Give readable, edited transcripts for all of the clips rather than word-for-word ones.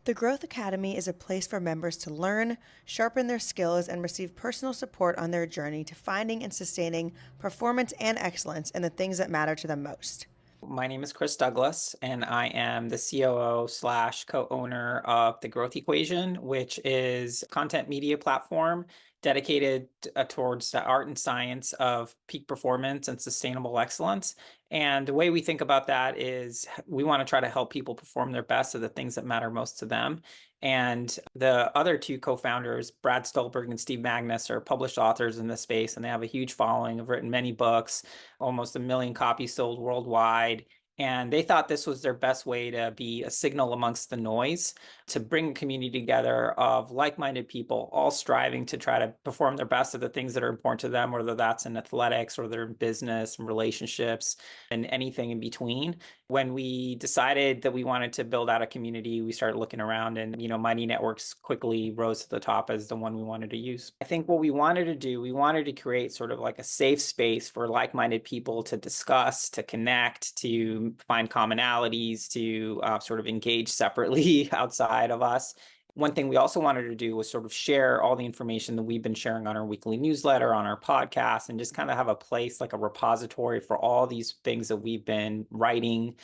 The Growth Academy is a place for members to learn, sharpen their skills, and receive personal support on their journey to finding and sustaining performance and excellence in the things that matter to them most. My name is Chris Douglas, and I am the COO slash co-owner of The Growth Equation, which is a content media platform dedicated towards the art and science of peak performance and sustainable excellence. And the way we think about that is we want to try to help people perform their best at the things that matter most to them. And the other two co-founders, Brad Stolberg and Steve Magnus, are published authors in this space, and they have a huge following, have written many books, almost 1 million copies sold worldwide. And they thought this was their best way to be a signal amongst the noise, to bring a community together of like-minded people, all striving to try to perform their best at the things that are important to them, whether that's in athletics or they're in business and relationships and anything in between. When we decided that we wanted to build out a community, we started looking around, and Mighty Networks quickly rose to the top as the one we wanted to use. I think what we wanted to do, we wanted to create sort of like a safe space for like-minded people to discuss, to connect, to find commonalities, to sort of engage separately outside of us. One thing we also wanted to do was sort of share all the information that we've been sharing on our weekly newsletter, on our podcast, and just kind of have a place, like a repository for all these things that we've been writing,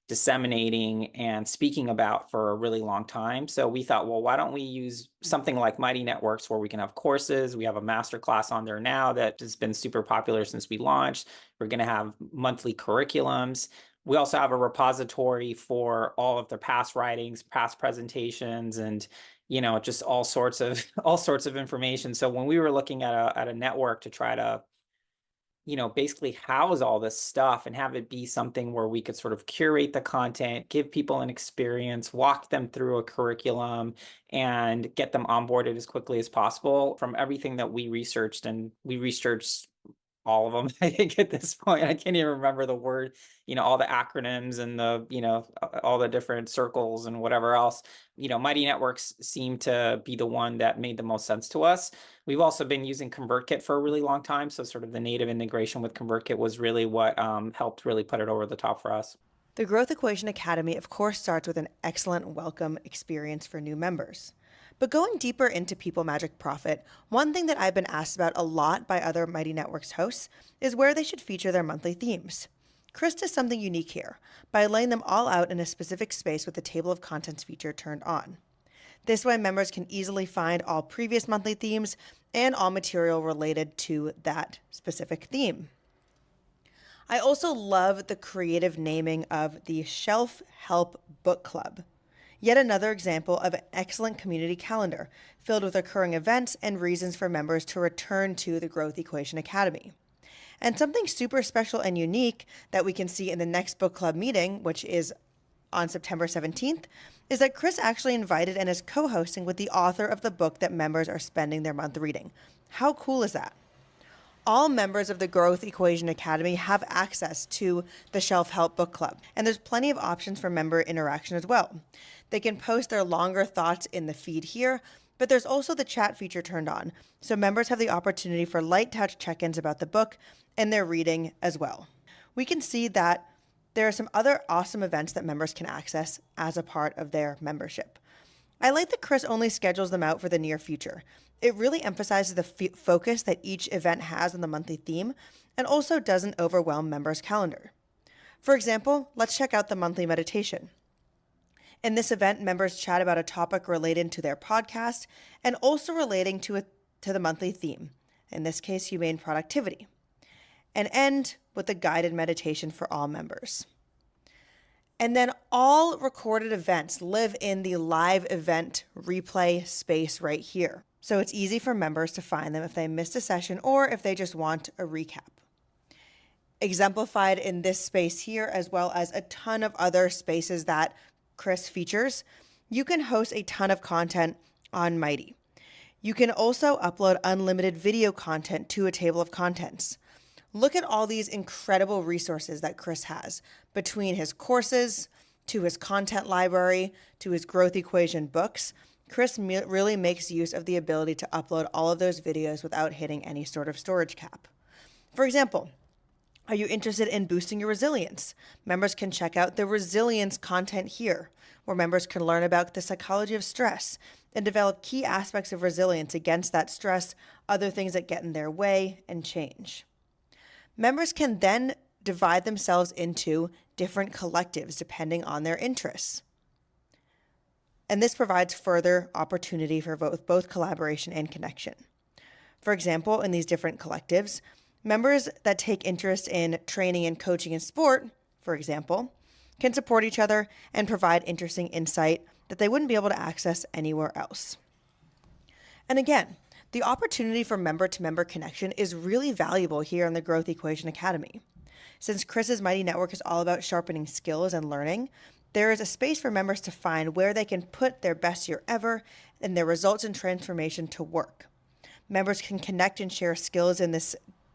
disseminating, and speaking about for a really long time. So we thought, well, why don't we use something like Mighty Networks, where we can have courses. We have a masterclass on there now that has been super popular since we launched. We're going to have monthly curriculums. We also have a repository for all of their past writings, past presentations, and just all sorts of all sorts of information. So when we were looking at a network to try to basically house all this stuff and have it be something where we could sort of curate the content, give people an experience, walk them through a curriculum, and get them onboarded as quickly as possible. From everything that we researched, and we researched all of them, I think at this point, I can't even remember the word, all the acronyms and all the different circles and whatever else. Mighty Networks seemed to be the one that made the most sense to us. We've also been using ConvertKit for a really long time. So sort of the native integration with ConvertKit was really what helped really put it over the top for us. The Growth Equation Academy, of course, starts with an excellent welcome experience for new members. But going deeper into People Magic Profit, one thing that I've been asked about a lot by other Mighty Networks hosts is where they should feature their monthly themes. Chris does something unique here by laying them all out in a specific space with the table of contents feature turned on. This way, members can easily find all previous monthly themes and all material related to that specific theme. I also love the creative naming of the Shelf Help Book Club. Yet another example of an excellent community calendar filled with recurring events and reasons for members to return to the Growth Equation Academy. And something super special and unique that we can see in the next book club meeting, which is on September 17th, is that Chris actually invited and is co-hosting with the author of the book that members are spending their month reading. How cool is that? All members of the Growth Equation Academy have access to the Shelf Help Book Club, and there's plenty of options for member interaction as well. They can post their longer thoughts in the feed here, but there's also the chat feature turned on, so members have the opportunity for light touch check-ins about the book and their reading as well. We can see that there are some other awesome events that members can access as a part of their membership. I like that Chris only schedules them out for the near future. It really emphasizes the focus that each event has on the monthly theme and also doesn't overwhelm members' calendar. For example, let's check out the monthly meditation. In this event, members chat about a topic related to their podcast and also relating to the monthly theme, in this case, humane productivity, and end with a guided meditation for all members. And then all recorded events live in the live event replay space right here. So it's easy for members to find them if they missed a session or if they just want a recap. Exemplified in this space here, as well as a ton of other spaces that Chris features, you can host a ton of content on Mighty. You can also upload unlimited video content to a table of contents. Look at all these incredible resources that Chris has, between his courses, to his content library, to his Growth Equation books. Chris really makes use of the ability to upload all of those videos without hitting any sort of storage cap. For example, are you interested in boosting your resilience? Members can check out the resilience content here, where members can learn about the psychology of stress and develop key aspects of resilience against that stress, other things that get in their way, and change. Members can then divide themselves into different collectives depending on their interests. And this provides further opportunity for both collaboration and connection. For example, in these different collectives, members that take interest in training and coaching in sport, for example, can support each other and provide interesting insight that they wouldn't be able to access anywhere else. And again, the opportunity for member-to-member connection is really valuable here in the Growth Equation Academy. Since Chris's Mighty Network is all about sharpening skills and learning, there is a space for members to find where they can put their best year ever and their results and transformation to work. Members can connect and share skills in this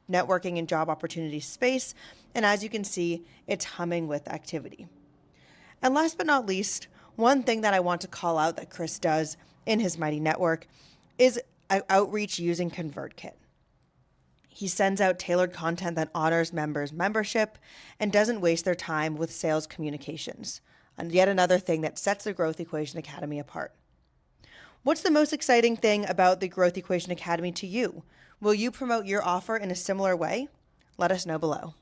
networking and job opportunity space, and as you can see, it's humming with activity. And last but not least, one thing that I want to call out that Chris does in his Mighty Network is outreach using ConvertKit. He sends out tailored content that honors members' membership and doesn't waste their time with sales communications. And yet another thing that sets the Growth Equation Academy apart. What's the most exciting thing about the Growth Equation Academy to you? Will you promote your offer in a similar way? Let us know below.